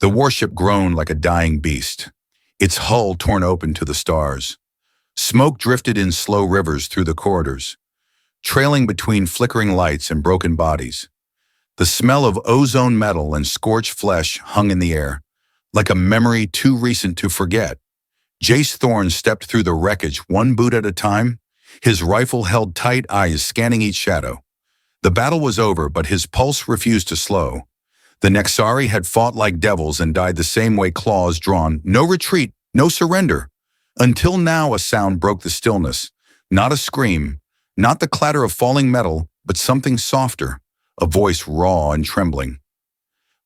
The warship groaned like a dying beast, its hull torn open to the stars. Smoke drifted in slow rivers through the corridors, trailing between flickering lights and broken bodies. The smell of ozone metal and scorched flesh hung in the air, like a memory too recent to forget. Jace Thorne stepped through the wreckage one boot at a time, his rifle held tight, eyes scanning each shadow. The battle was over, but his pulse refused to slow. The Nexari had fought like devils and died the same way, claws drawn, no retreat, no surrender. Until now a sound broke the stillness, not a scream, not the clatter of falling metal, but something softer, a voice raw and trembling.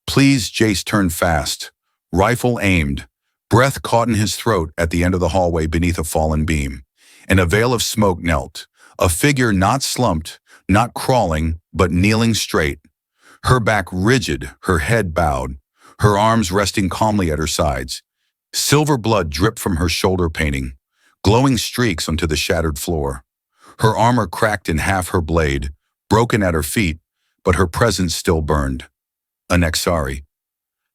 Please, Jace turned fast, rifle aimed, breath caught in his throat at the end of the hallway beneath a fallen beam. And a veil of smoke knelt, a figure not slumped, not crawling, but kneeling straight. Her back rigid, her head bowed, her arms resting calmly at her sides. Silver blood dripped from her shoulder painting, glowing streaks onto the shattered floor. Her armor cracked in half, her blade, broken at her feet, but her presence still burned. A Nexari.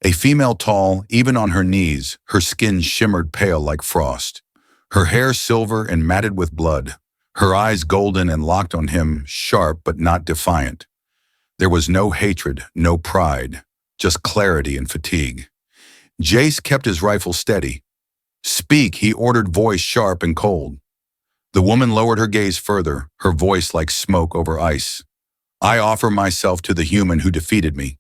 A female tall, even on her knees, her skin shimmered pale like frost. Her hair silver and matted with blood, her eyes golden and locked on him, sharp but not defiant. There was no hatred, no pride, just clarity and fatigue. Jace kept his rifle steady. Speak, he ordered, voice sharp and cold. The woman lowered her gaze further, her voice like smoke over ice. I offer myself to the human who defeated me.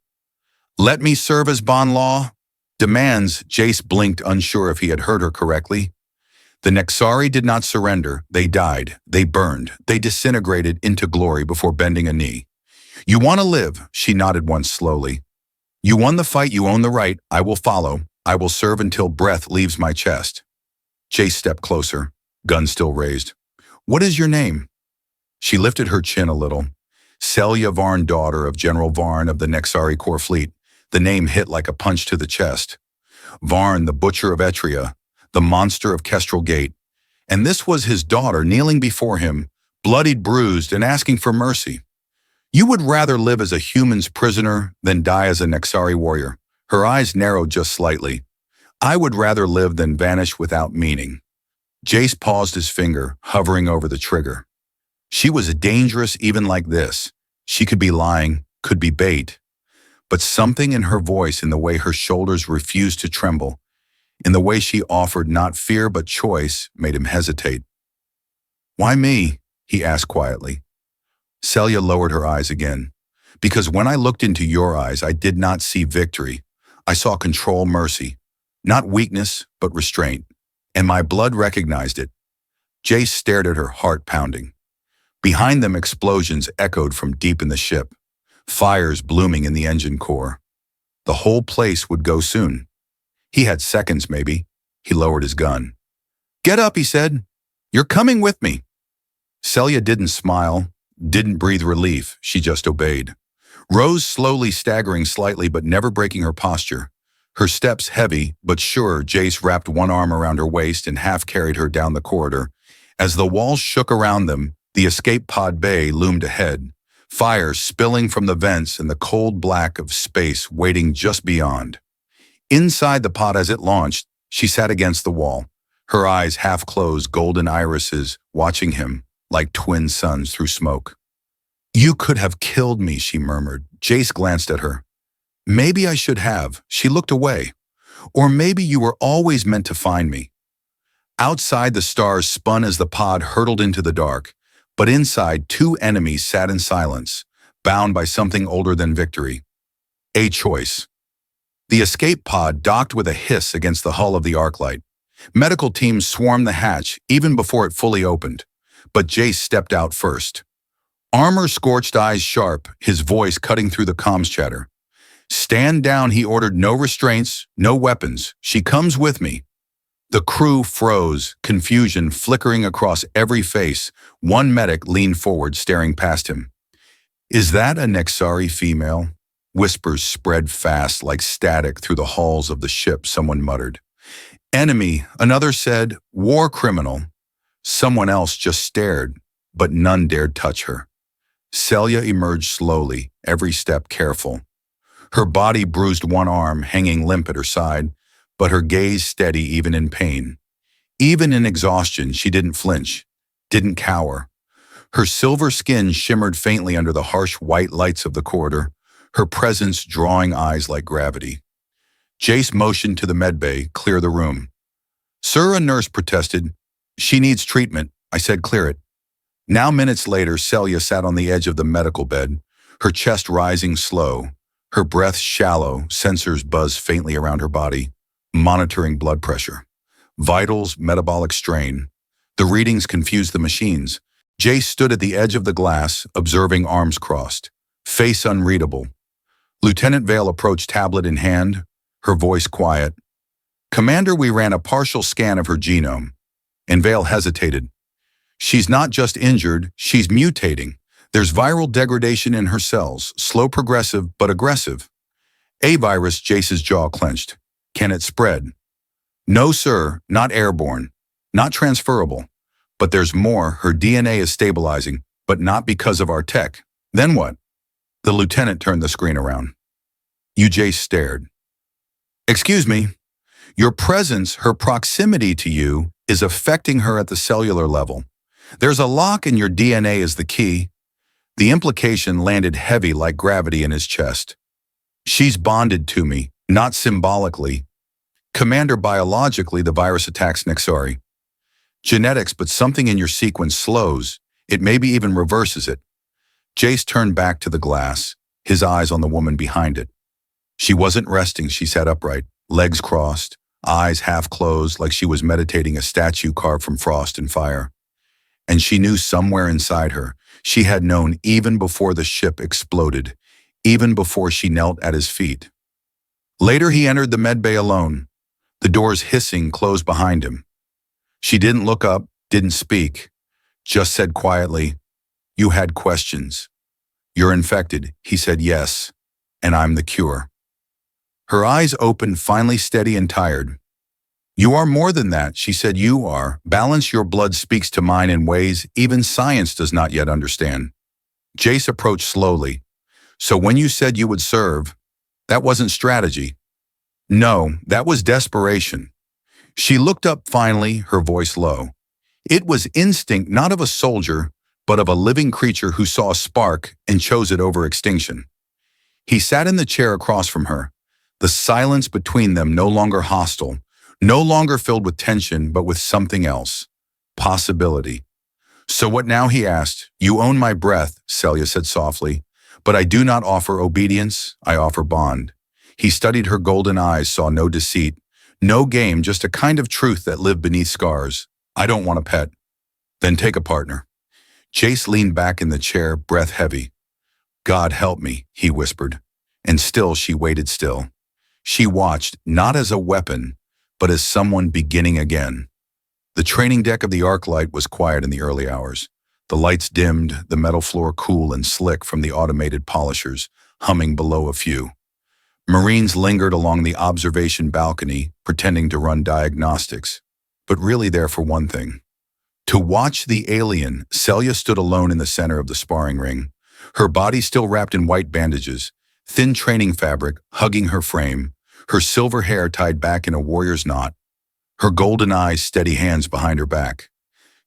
Let me serve as bond law? Demands. Jace blinked, unsure if he had heard her correctly. The Nexari did not surrender. They died. They burned. They disintegrated into glory before bending a knee. You want to live, she nodded once slowly. You won the fight, you own the right. I will follow. I will serve until breath leaves my chest. Jace stepped closer, gun still raised. What is your name? She lifted her chin a little. Celia Varn, daughter of General Varn of the Nexari Core Fleet. The name hit like a punch to the chest. Varn, the butcher of Etria, the monster of Kestrel Gate. And this was his daughter kneeling before him, bloodied, bruised, and asking for mercy. You would rather live as a human's prisoner than die as a Nexari warrior. Her eyes narrowed just slightly. I would rather live than vanish without meaning. Jace paused, his finger hovering over the trigger. She was dangerous even like this. She could be lying, could be bait. But something in her voice, in the way her shoulders refused to tremble, in the way she offered not fear but choice, made him hesitate. Why me? He asked quietly. Celia lowered her eyes again. Because when I looked into your eyes, I did not see victory. I saw control, mercy. Not weakness, but restraint. And my blood recognized it. Jace stared at her, heart pounding. Behind them, explosions echoed from deep in the ship. Fires blooming in the engine core. The whole place would go soon. He had seconds, maybe. He lowered his gun. Get up, he said. You're coming with me. Celia didn't smile, didn't breathe relief. She just obeyed. Rose slowly, staggering slightly but never breaking her posture. Her steps heavy but sure. Jace wrapped one arm around her waist and half carried her down the corridor. As the walls shook around them, the escape pod bay loomed ahead. Fire spilling from the vents and the cold black of space waiting just beyond. Inside the pod as it launched, she sat against the wall, her eyes half closed, golden irises, watching him like twin suns through smoke. You could have killed me, she murmured. Jace glanced at her. Maybe I should have. She looked away. Or maybe you were always meant to find me. Outside, the stars spun as the pod hurtled into the dark. But inside, two enemies sat in silence, bound by something older than victory. A choice. The escape pod docked with a hiss against the hull of the Arclight. Medical teams swarmed the hatch even before it fully opened. But Jace stepped out first. Armor scorched, eyes sharp, his voice cutting through the comms chatter. Stand down, he ordered. No restraints, no weapons. She comes with me. The crew froze, confusion flickering across every face. One medic leaned forward, staring past him. Is that a Nexari female? Whispers spread fast like static through the halls of the ship, someone muttered. Enemy, another said. War criminal. Someone else just stared, but none dared touch her. Celia emerged slowly, every step careful. Her body bruised, one arm hanging limp at her side, but her gaze steady even in pain. Even in exhaustion, she didn't flinch, didn't cower. Her silver skin shimmered faintly under the harsh white lights of the corridor, her presence drawing eyes like gravity. Jace motioned to the medbay, clear the room. Sir, a nurse protested. She needs treatment. I said clear it. Now minutes later, Celia sat on the edge of the medical bed, her chest rising slow, her breath shallow, sensors buzz faintly around her body, monitoring blood pressure. Vitals, metabolic strain. The readings confused the machines. Jace stood at the edge of the glass, observing, arms crossed, face unreadable. Lieutenant Vale approached, tablet in hand, her voice quiet. Commander, we ran a partial scan of her genome. And Vale hesitated. She's not just injured, she's mutating. There's viral degradation in her cells, slow progressive but aggressive. A virus, Jace's jaw clenched. Can it spread? No, sir, not airborne, not transferable. But there's more, her DNA is stabilizing, but not because of our tech. Then what? The lieutenant turned the screen around. Jace stared. Excuse me, your presence, her proximity to you, is affecting her at the cellular level. There's a lock and your DNA is the key. The implication landed heavy like gravity in his chest. She's bonded to me, not symbolically. Commander, biologically, the virus attacks Nexari. Genetics, but something in your sequence slows, it maybe even reverses it. Jace turned back to the glass, his eyes on the woman behind it. She wasn't resting, she sat upright, legs crossed, eyes half closed like she was meditating, a statue carved from frost and fire. And she knew somewhere inside her, she had known even before the ship exploded, even before she knelt at his feet. Later he entered the medbay alone, the doors hissing closed behind him. She didn't look up, didn't speak, just said quietly, "You had questions. You're infected." He said yes, and I'm the cure. Her eyes opened, finally steady and tired. "You are more than that," she said. "You are. Balance, your blood speaks to mine in ways even science does not yet understand." Jace approached slowly. "So when you said you would serve, that wasn't strategy." "No, that was desperation." She looked up finally, her voice low. "It was instinct, not of a soldier, but of a living creature who saw a spark and chose it over extinction." He sat in the chair across from her, the silence between them no longer hostile, no longer filled with tension, but with something else. Possibility. "So what now?" he asked. "You own my breath," Celia said softly, "but I do not offer obedience, I offer bond." He studied her golden eyes, saw no deceit, no game, just a kind of truth that lived beneath scars. "I don't want a pet." "Then take a partner." Jace leaned back in the chair, breath heavy. "God help me," he whispered. And still she waited still. She watched, not as a weapon, but as someone beginning again. The training deck of the Arclight was quiet in the early hours. The lights dimmed, the metal floor cool and slick from the automated polishers, humming below a few. Marines lingered along the observation balcony, pretending to run diagnostics, but really there for one thing. To watch the alien, Celia stood alone in the center of the sparring ring, her body still wrapped in white bandages, thin training fabric hugging her frame, her silver hair tied back in a warrior's knot, her golden eyes steady, hands behind her back.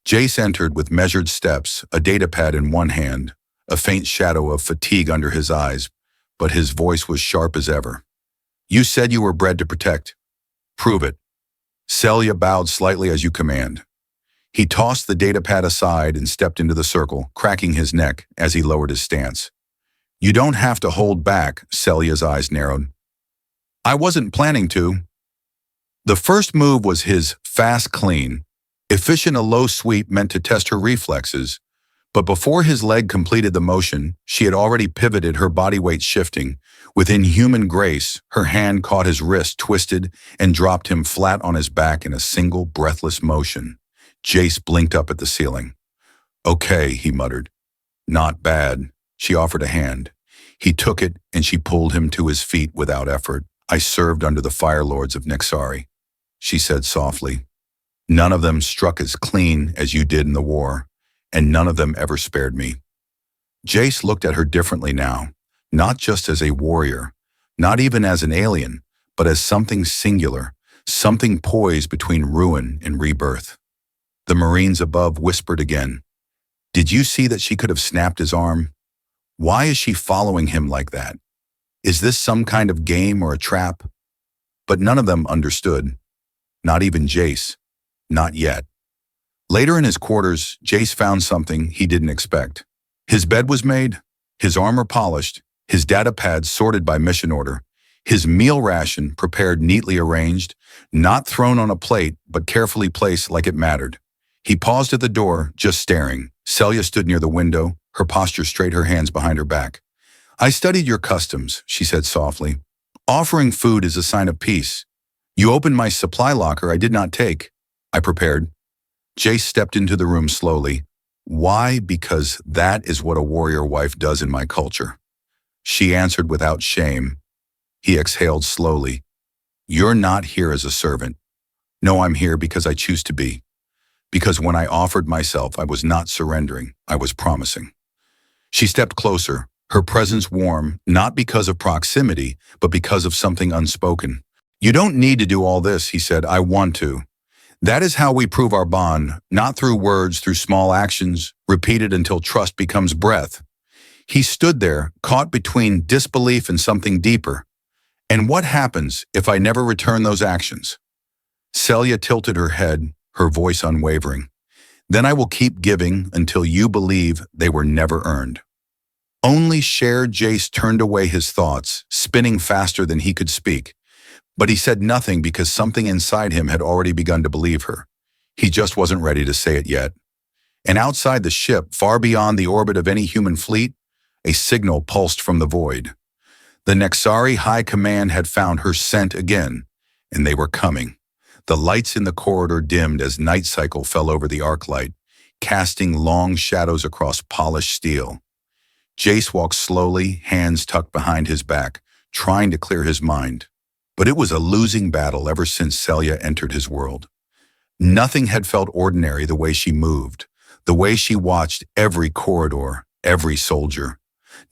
Jace entered with measured steps, a datapad in one hand, a faint shadow of fatigue under his eyes, but his voice was sharp as ever. "You said you were bred to protect. Prove it." Celia bowed slightly. "As you command." He tossed the datapad aside and stepped into the circle, cracking his neck as he lowered his stance. "You don't have to hold back," Celia's eyes narrowed. "I wasn't planning to." The first move was his fast clean, efficient, a low sweep meant to test her reflexes, but before his leg completed the motion, she had already pivoted, her body weight shifting. With inhuman grace, her hand caught his wrist, twisted, and dropped him flat on his back in a single breathless motion. Jace blinked up at the ceiling. "Okay," he muttered. "Not bad." She offered a hand. He took it, and she pulled him to his feet without effort. "I served under the Fire Lords of Nexari," she said softly. "None of them struck as clean as you did in the war, and none of them ever spared me." Jace looked at her differently now, not just as a warrior, not even as an alien, but as something singular, something poised between ruin and rebirth. The Marines above whispered again. Did you see that she could have snapped his arm? Why is she following him like that? Is this some kind of game or a trap? But none of them understood. Not even Jace. Not yet. Later in his quarters, Jace found something he didn't expect. His bed was made, his armor polished, his data pads sorted by mission order, his meal ration prepared neatly arranged, not thrown on a plate, but carefully placed like it mattered. He paused at the door, just staring. Celia stood near the window, her posture straight, her hands behind her back. I studied your customs, she said softly. Offering food is a sign of peace. You opened my supply locker I did not take. I prepared. Jace stepped into the room slowly. Why? Because that is what a warrior wife does in my culture. She answered without shame. He exhaled slowly. You're not here as a servant. No, I'm here because I choose to be. Because when I offered myself, I was not surrendering, I was promising. She stepped closer, her presence warm, not because of proximity, but because of something unspoken. You don't need to do all this, he said, I want to. That is how we prove our bond, not through words, through small actions, repeated until trust becomes breath. He stood there, caught between disbelief and something deeper. And what happens if I never return those actions? Celia tilted her head, her voice unwavering. Then I will keep giving until you believe they were never earned. Only shared. Jace turned away his thoughts, spinning faster than he could speak. But he said nothing because something inside him had already begun to believe her. He just wasn't ready to say it yet. And outside the ship, far beyond the orbit of any human fleet, a signal pulsed from the void. The Nexari High Command had found her scent again, and they were coming. The lights in the corridor dimmed as night cycle fell over the arc light, casting long shadows across polished steel. Jace walked slowly, hands tucked behind his back, trying to clear his mind. But it was a losing battle ever since Celia entered his world. Nothing had felt ordinary the way she moved, the way she watched every corridor, every soldier.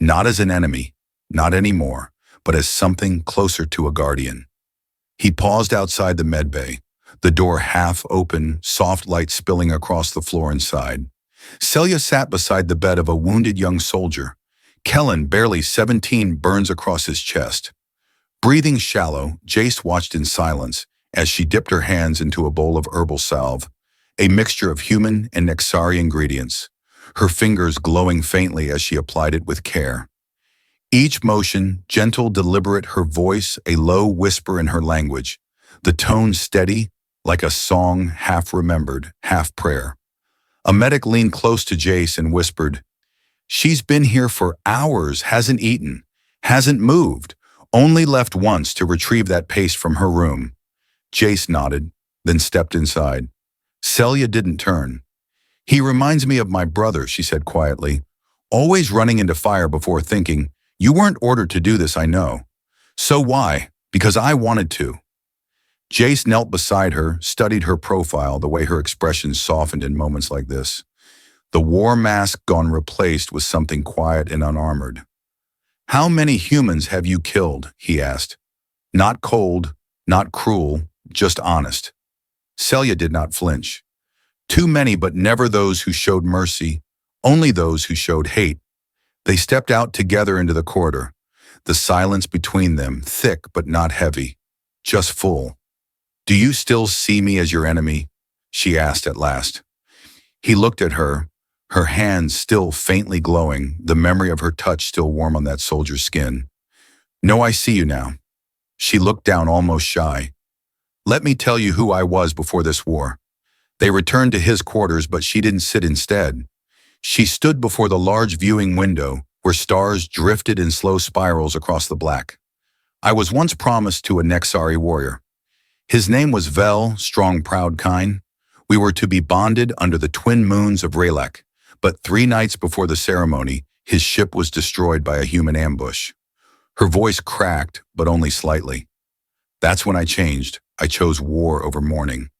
Not as an enemy, not anymore, but as something closer to a guardian. He paused outside the medbay, the door half open, soft light spilling across the floor inside. Celia sat beside the bed of a wounded young soldier. Kellen, barely 17, burns across his chest. Breathing shallow, Jace watched in silence as she dipped her hands into a bowl of herbal salve, a mixture of human and Nexari ingredients, her fingers glowing faintly as she applied it with care. Each motion, gentle, deliberate, her voice a low whisper in her language, the tone steady, like a song half remembered, half prayer. A medic leaned close to Jace and whispered, She's been here for hours, hasn't eaten, hasn't moved, only left once to retrieve that paste from her room. Jace nodded, then stepped inside. Celia didn't turn. He reminds me of my brother, she said quietly, always running into fire before thinking, you weren't ordered to do this, I know. So why? Because I wanted to. Jace knelt beside her, studied her profile, the way her expression softened in moments like this. The war mask gone replaced with something quiet and unarmored. How many humans have you killed? He asked. Not cold, not cruel, just honest. Celia did not flinch. Too many, but never those who showed mercy, only those who showed hate. They stepped out together into the corridor, the silence between them thick but not heavy, just full. Do you still see me as your enemy? She asked at last. He looked at her hands still faintly glowing, the memory of her touch still warm on that soldier's skin. No, I see you now. She looked down almost shy. Let me tell you who I was before this war. They returned to his quarters, but she didn't sit instead. She stood before the large viewing window where stars drifted in slow spirals across the black. I was once promised to a Nexari warrior. His name was Vel, strong, proud, kind. We were to be bonded under the twin moons of Ralek, but 3 nights before the ceremony, his ship was destroyed by a human ambush. Her voice cracked, but only slightly. That's when I changed. I chose war over mourning,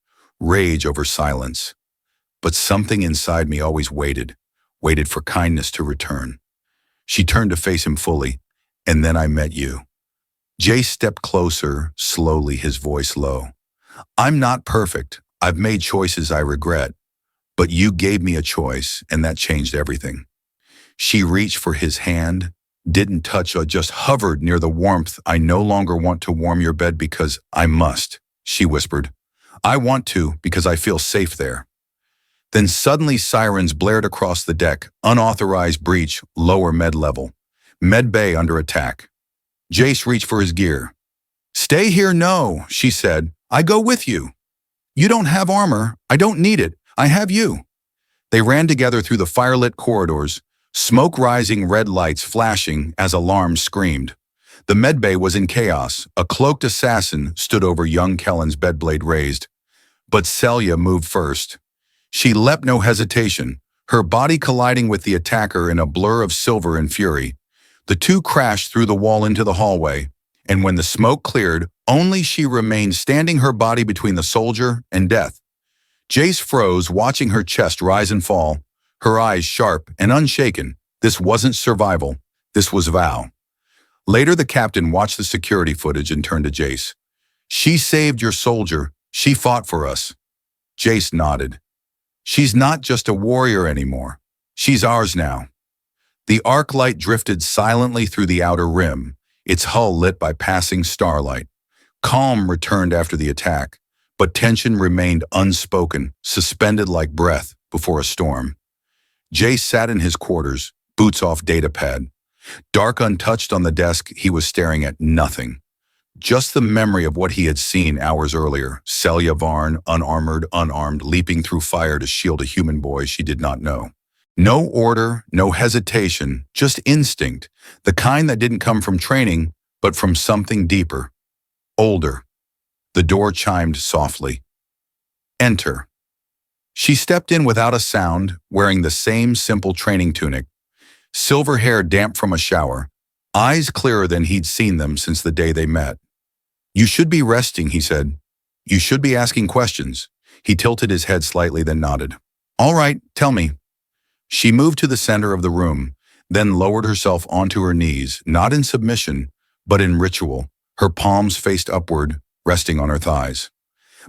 rage over silence. But something inside me always waited for kindness to return. She turned to face him fully, and then I met you. Jay stepped closer, slowly, his voice low. I'm not perfect. I've made choices I regret. But you gave me a choice, and that changed everything. She reached for his hand, didn't touch or just hovered near the warmth. I no longer want to warm your bed because I must, she whispered. I want to because I feel safe there. Then suddenly sirens blared across the deck, unauthorized breach, lower med level. Med bay under attack. Jace reached for his gear. Stay here, no, she said. I go with you. You don't have armor. I don't need it. I have you. They ran together through the firelit corridors, smoke rising, red lights flashing as alarms screamed. The medbay was in chaos. A cloaked assassin stood over young Kellen's bedblade raised. But Celia moved first. She leapt, no hesitation, her body colliding with the attacker in a blur of silver and fury. The two crashed through the wall into the hallway, and when the smoke cleared, only she remained standing, her body between the soldier and death. Jace froze, watching her chest rise and fall, her eyes sharp and unshaken. This wasn't survival. This was vow. Later, the captain watched the security footage and turned to Jace. She saved your soldier. She fought for us. Jace nodded. She's not just a warrior anymore. She's ours now. The arc light drifted silently through the outer rim, its hull lit by passing starlight. Calm returned after the attack, but tension remained unspoken, suspended like breath before a storm. Jace sat in his quarters, boots off datapad. Dark untouched on the desk, he was staring at nothing. Just the memory of what he had seen hours earlier, Celia Varn, unarmed, leaping through fire to shield a human boy she did not know. No order, no hesitation, just instinct, the kind that didn't come from training, but from something deeper. Older. The door chimed softly. Enter. She stepped in without a sound, wearing the same simple training tunic. Silver hair damp from a shower, eyes clearer than he'd seen them since the day they met. You should be resting, he said. You should be asking questions. He tilted his head slightly, then nodded. All right, tell me. She moved to the center of the room, then lowered herself onto her knees, not in submission, but in ritual, her palms faced upward, resting on her thighs.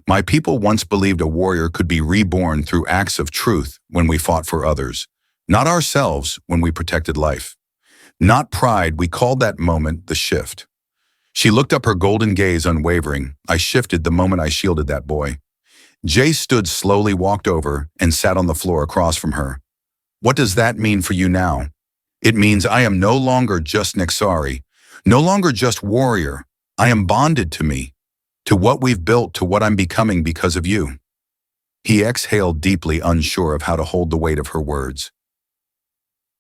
My people once believed a warrior could be reborn through acts of truth when we fought for others, not ourselves when we protected life. Not pride, we called that moment the shift. She looked up, her golden gaze unwavering. I shifted the moment I shielded that boy. Jace stood slowly, walked over, and sat on the floor across from her. What does that mean for you now? It means I am no longer just Nexari, no longer just warrior. I am bonded to me, to what we've built, to what I'm becoming because of you. He exhaled deeply, unsure of how to hold the weight of her words.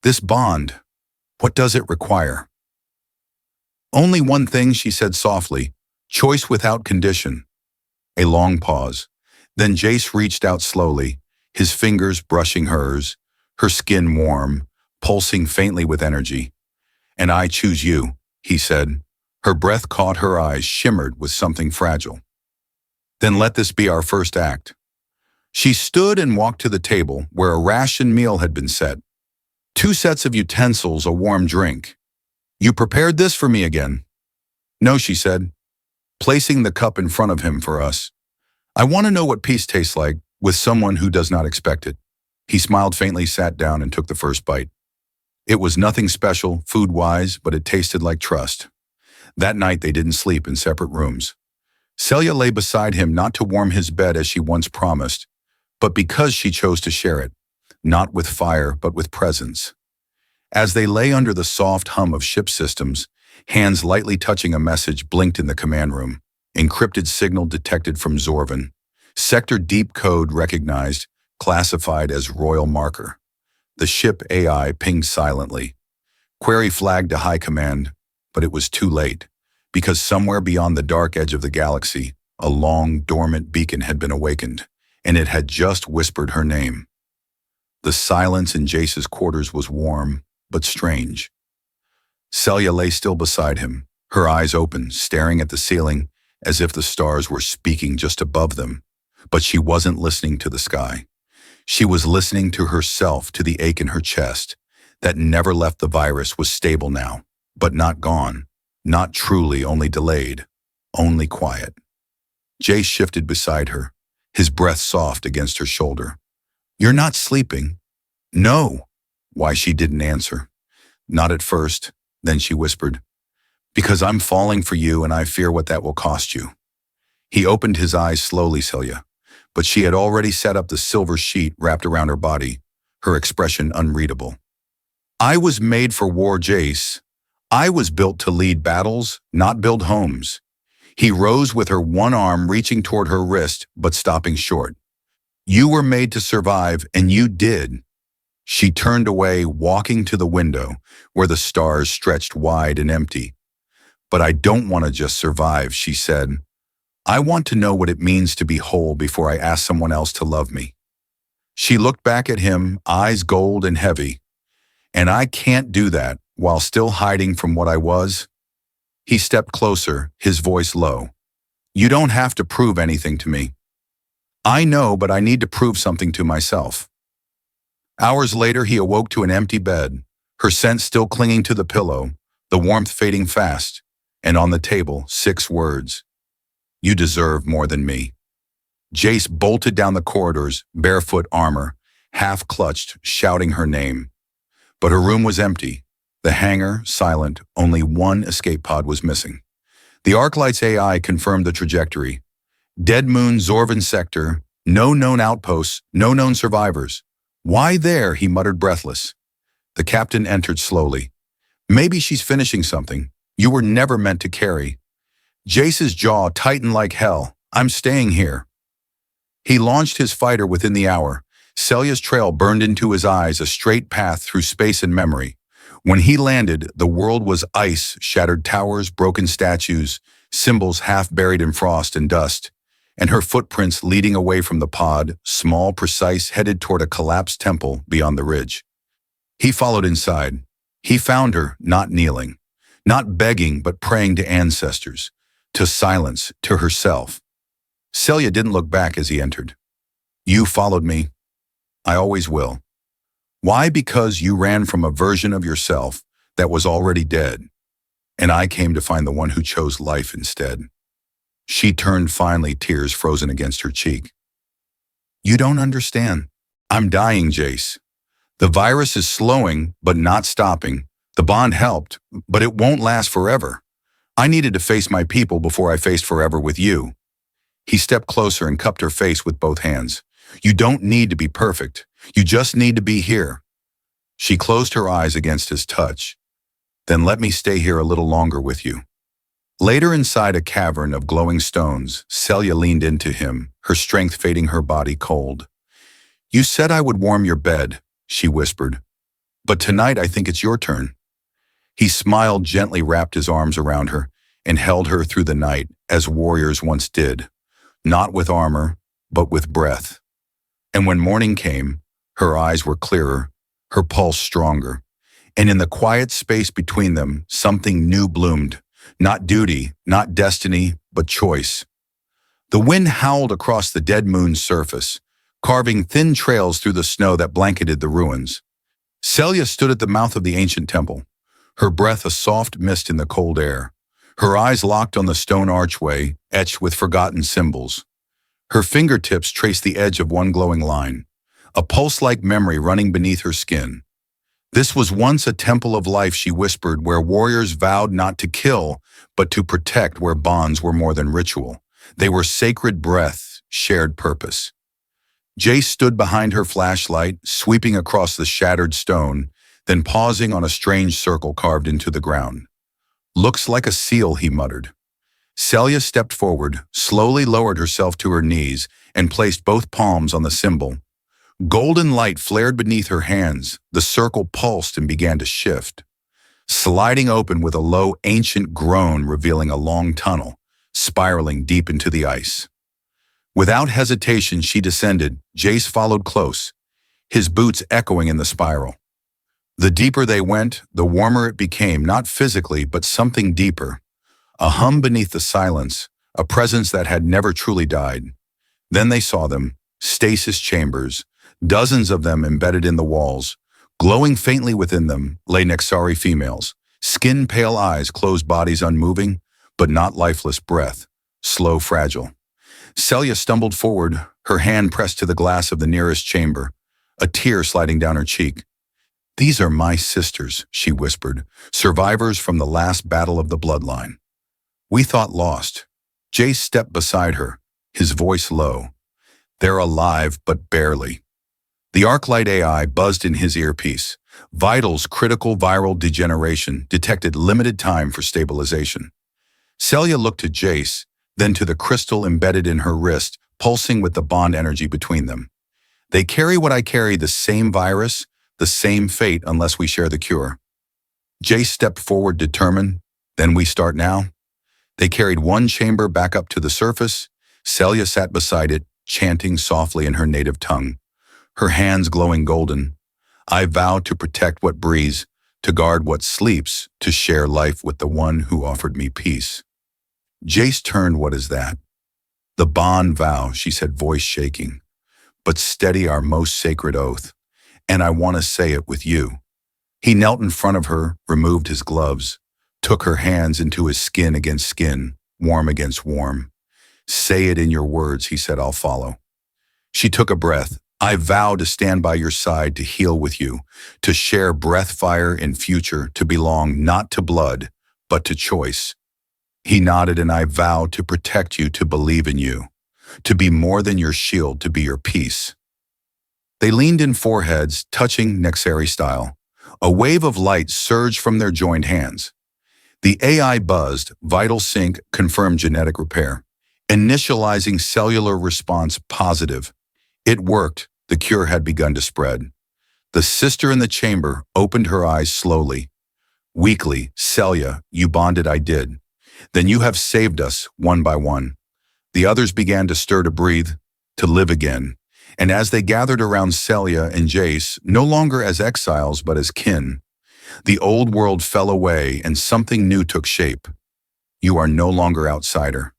This bond, what does it require? Only one thing, she said softly, choice without condition. A long pause. Then Jace reached out slowly, his fingers brushing hers, her skin warm, pulsing faintly with energy. And I choose you, he said. Her breath caught her eyes, shimmered with something fragile. Then let this be our first act. She stood and walked to the table where a ration meal had been set. 2 sets of utensils, a warm drink. You prepared this for me again? No, she said, placing the cup in front of him for us. I want to know what peace tastes like with someone who does not expect it. He smiled faintly, sat down, and took the first bite. It was nothing special, food-wise, but it tasted like trust. That night they didn't sleep in separate rooms. Celia lay beside him, not to warm his bed as she once promised, but because she chose to share it, not with fire, but with presence. As they lay under the soft hum of ship systems, hands lightly touching a message blinked in the command room. Encrypted signal detected from Zorvan. Sector deep code recognized, classified as Royal Marker. The ship AI pinged silently. Query flagged to High Command, but it was too late, because somewhere beyond the dark edge of the galaxy, a long, dormant beacon had been awakened, and it had just whispered her name. The silence in Jace's quarters was warm, but strange. Celia lay still beside him, her eyes open, staring at the ceiling as if the stars were speaking just above them. But she wasn't listening to the sky. She was listening to herself, to the ache in her chest that never left. The virus was stable now, but not gone. Not truly, only delayed, only quiet. Jace shifted beside her, his breath soft against her shoulder. You're not sleeping. No. Why, she didn't answer. Not at first. Then she whispered, because I'm falling for you and I fear what that will cost you. He opened his eyes slowly, Celia, but she had already set up the silver sheet wrapped around her body, her expression unreadable. I was made for war, Jace. I was built to lead battles, not build homes. He rose with her one arm reaching toward her wrist, but stopping short. You were made to survive, and you did. She turned away, walking to the window, where the stars stretched wide and empty. But I don't want to just survive, she said. I want to know what it means to be whole before I ask someone else to love me. She looked back at him, eyes gold and heavy. And I can't do that while still hiding from what I was. He stepped closer, his voice low. You don't have to prove anything to me. I know, but I need to prove something to myself. Hours later, he awoke to an empty bed, her scent still clinging to the pillow, the warmth fading fast, and on the table, 6 words. You deserve more than me. Jace bolted down the corridors, barefoot armor, half clutched, shouting her name. But her room was empty. The hangar, silent, only one escape pod was missing. The Arclight's AI confirmed the trajectory. Dead Moon Zorvan sector, no known outposts, no known survivors. Why there, he muttered breathless. The captain entered slowly. Maybe she's finishing something. You were never meant to carry. Jace's jaw tightened like hell. I'm staying here. He launched his fighter within the hour. Celia's trail burned into his eyes, a straight path through space and memory. When he landed, the world was ice, shattered towers, broken statues, symbols half buried in frost and dust, and her footprints leading away from the pod, small, precise, headed toward a collapsed temple beyond the ridge. He followed inside. He found her, not kneeling, not begging, but praying to ancestors, to silence, to herself. Celia didn't look back as he entered. You followed me. I always will. Why? Because you ran from a version of yourself that was already dead, and I came to find the one who chose life instead. She turned finally, tears frozen against her cheek. You don't understand. I'm dying, Jace. The virus is slowing, but not stopping. The bond helped, but it won't last forever. I needed to face my people before I faced forever with you. He stepped closer and cupped her face with both hands. You don't need to be perfect. You just need to be here. She closed her eyes against his touch. Then let me stay here a little longer with you. Later, inside a cavern of glowing stones, Celia leaned into him, her strength fading, her body cold. You said I would warm your bed, she whispered. But tonight I think it's your turn. He smiled, gently wrapped his arms around her, and held her through the night, as warriors once did. Not with armor, but with breath. And when morning came, her eyes were clearer, her pulse stronger, and in the quiet space between them, something new bloomed. Not duty, not destiny, but choice. The wind howled across the dead moon's surface, carving thin trails through the snow that blanketed the ruins. Celia stood at the mouth of the ancient temple, her breath a soft mist in the cold air, her eyes locked on the stone archway, etched with forgotten symbols. Her fingertips traced the edge of one glowing line, a pulse-like memory running beneath her skin. This was once a temple of life, she whispered, where warriors vowed not to kill, but to protect, where bonds were more than ritual. They were sacred breath, shared purpose. Jace stood behind her flashlight, sweeping across the shattered stone, then pausing on a strange circle carved into the ground. Looks like a seal, he muttered. Celia stepped forward, slowly lowered herself to her knees, and placed both palms on the symbol. Golden light flared beneath her hands, the circle pulsed and began to shift, sliding open with a low, ancient groan revealing a long tunnel, spiraling deep into the ice. Without hesitation, she descended. Jace followed close, his boots echoing in the spiral. The deeper they went, the warmer it became, not physically, but something deeper. A hum beneath the silence, a presence that had never truly died. Then they saw them, stasis chambers, dozens of them embedded in the walls. Glowing faintly within them lay Nexari females, Skin-pale eyes, closed bodies unmoving, but not lifeless breath, slow, fragile. Celia stumbled forward, her hand pressed to the glass of the nearest chamber, a tear sliding down her cheek. "These are my sisters," she whispered, "survivors from the last battle of the bloodline. We thought lost." Jace stepped beside her, his voice low. "They're alive, but barely." The Arclight AI buzzed in his earpiece. Vitals critical viral degeneration detected limited time for stabilization. Celia looked to Jace, then to the crystal embedded in her wrist, pulsing with the bond energy between them. "They carry what I carry, the same virus, the same fate unless we share the cure." Jace stepped forward determined. "Then we start now?" They carried one chamber back up to the surface. Celia sat beside it, chanting softly in her native tongue, her hands glowing golden. "I vow to protect what breathes, to guard what sleeps, to share life with the one who offered me peace." Jace turned. "What is that?" "The bond vow," she said, voice shaking. "But steady, our most sacred oath. And I want to say it with you." He knelt in front of her, removed his gloves, took her hands into his skin against skin, warm against warm. "Say it in your words," he said, "I'll follow." She took a breath. "I vow to stand by your side, to heal with you, to share breath fire in future, to belong not to blood, but to choice." He nodded. "And I vow to protect you, to believe in you, to be more than your shield, to be your peace." They leaned in foreheads, touching Nexari style. A wave of light surged from their joined hands. The AI buzzed, vital sync, confirmed genetic repair. Initializing cellular response positive. It worked. The cure had begun to spread. The sister in the chamber opened her eyes slowly. Weakly, "Celia, you bonded, I did. Then you have saved us, one by one." The others began to stir, to breathe, to live again. And as they gathered around Celia and Jace, no longer as exiles but as kin, the old world fell away and something new took shape. "You are no longer outsider."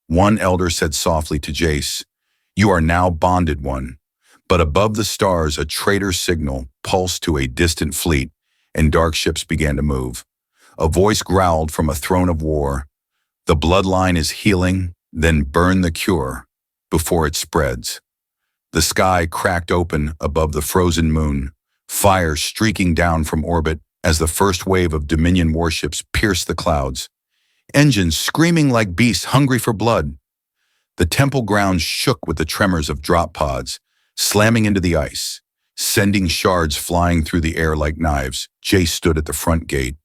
One elder said softly to Jace, "You are now bonded one." But above the stars, a traitor signal pulsed to a distant fleet, and dark ships began to move. A voice growled from a throne of war, "The bloodline is healing, then burn the cure before it spreads." The sky cracked open above the frozen moon, fire streaking down from orbit as the first wave of Dominion warships pierced the clouds, engines screaming like beasts hungry for blood. The temple grounds shook with the tremors of drop pods, slamming into the ice, sending shards flying through the air like knives. Jace stood at the front gate.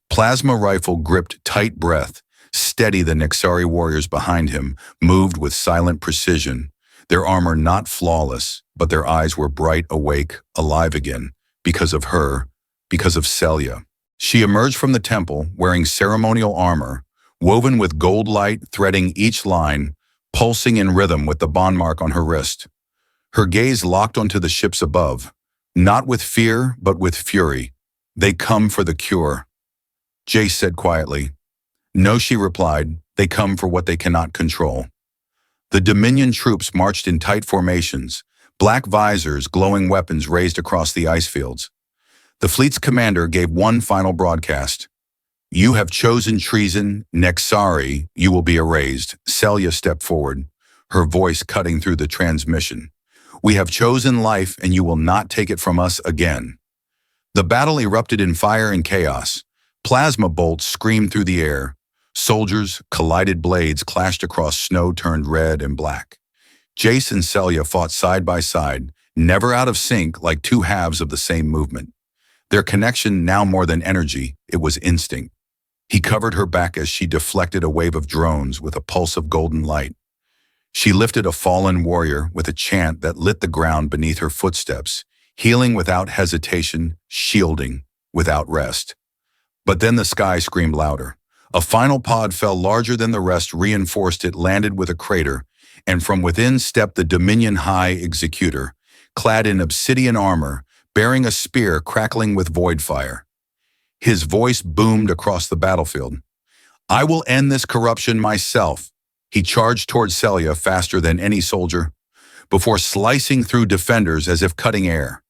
Plasma rifle gripped tight breath, steady. The Nexari warriors behind him moved with silent precision, their armor not flawless, but their eyes were bright, awake, alive again, because of her, because of Celia. She emerged from the temple wearing ceremonial armor, woven with gold light threading each line, pulsing in rhythm with the bond mark on her wrist. Her gaze locked onto the ships above, not with fear, but with fury. "They come for the cure," Jace said quietly. "No," she replied, "they come for what they cannot control." The Dominion troops marched in tight formations, black visors, glowing weapons raised across the ice fields. The fleet's commander gave one final broadcast. "You have chosen treason, Nexari, you will be erased." Celia stepped forward, her voice cutting through the transmission. "We have chosen life, and you will not take it from us again." The battle erupted in fire and chaos. Plasma bolts screamed through the air. Soldiers, collided blades clashed across snow turned red and black. Jace and Celia fought side by side, never out of sync, like two halves of the same movement. Their connection now more than energy, it was instinct. He covered her back as she deflected a wave of drones with a pulse of golden light. She lifted a fallen warrior with a chant that lit the ground beneath her footsteps, healing without hesitation, shielding without rest. But then the sky screamed louder. A final pod fell larger than the rest, reinforced. It landed with a crater, and from within stepped the Dominion High Executor, clad in obsidian armor, bearing a spear crackling with void fire. His voice boomed across the battlefield. "I will end this corruption myself." He charged toward Celia faster than any soldier, before slicing through defenders as if cutting air.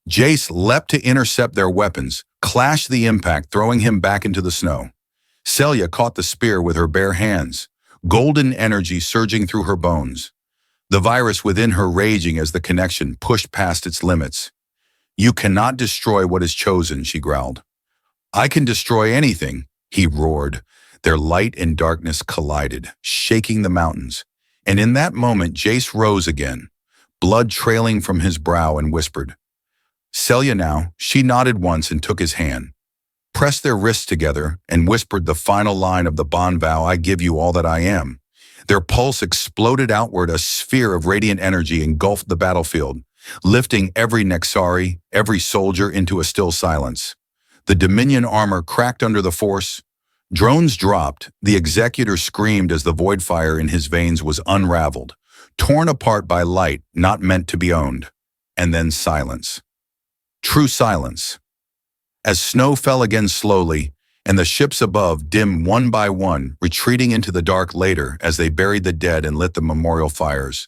Jace leapt to intercept their weapons, clashed the impact, throwing him back into the snow. Celia caught the spear with her bare hands, golden energy surging through her bones, the virus within her raging as the connection pushed past its limits. "You cannot destroy what is chosen," she growled. "I can destroy anything," he roared. Their light and darkness collided, shaking the mountains. And in that moment, Jace rose again, blood trailing from his brow, and whispered, "Celia now." She nodded once and took his hand, pressed their wrists together, and whispered the final line of the bond vow, "I give you all that I am." Their pulse exploded outward, a sphere of radiant energy engulfed the battlefield, lifting every Nexari, every soldier into a still silence. The Dominion armor cracked under the force. Drones dropped. The Executor screamed as the void fire in his veins was unraveled, torn apart by light not meant to be owned. And then silence. True silence. As snow fell again slowly, and the ships above dimmed one by one, retreating into the dark later as they buried the dead and lit the memorial fires.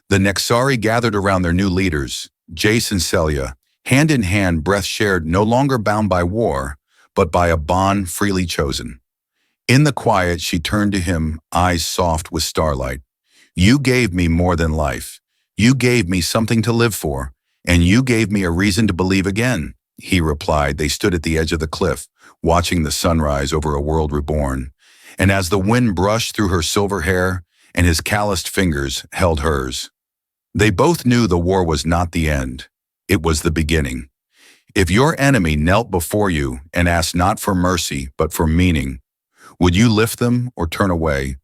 The Nexari gathered around their new leaders, Jace and Celia, hand in hand, breath shared, no longer bound by war, but by a bond freely chosen. In the quiet, she turned to him, eyes soft with starlight. "You gave me more than life. You gave me something to live for, and you gave me a reason to believe again," he replied. They stood at the edge of the cliff, watching the sunrise over a world reborn. And as the wind brushed through her silver hair and his calloused fingers held hers, they both knew the war was not the end. It was the beginning. If your enemy knelt before you and asked not for mercy, but for meaning, would you lift them or turn away?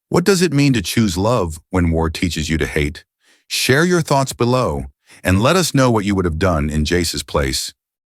What does it mean to choose love when war teaches you to hate? Share your thoughts below, and let us know what you would have done in Jace's place.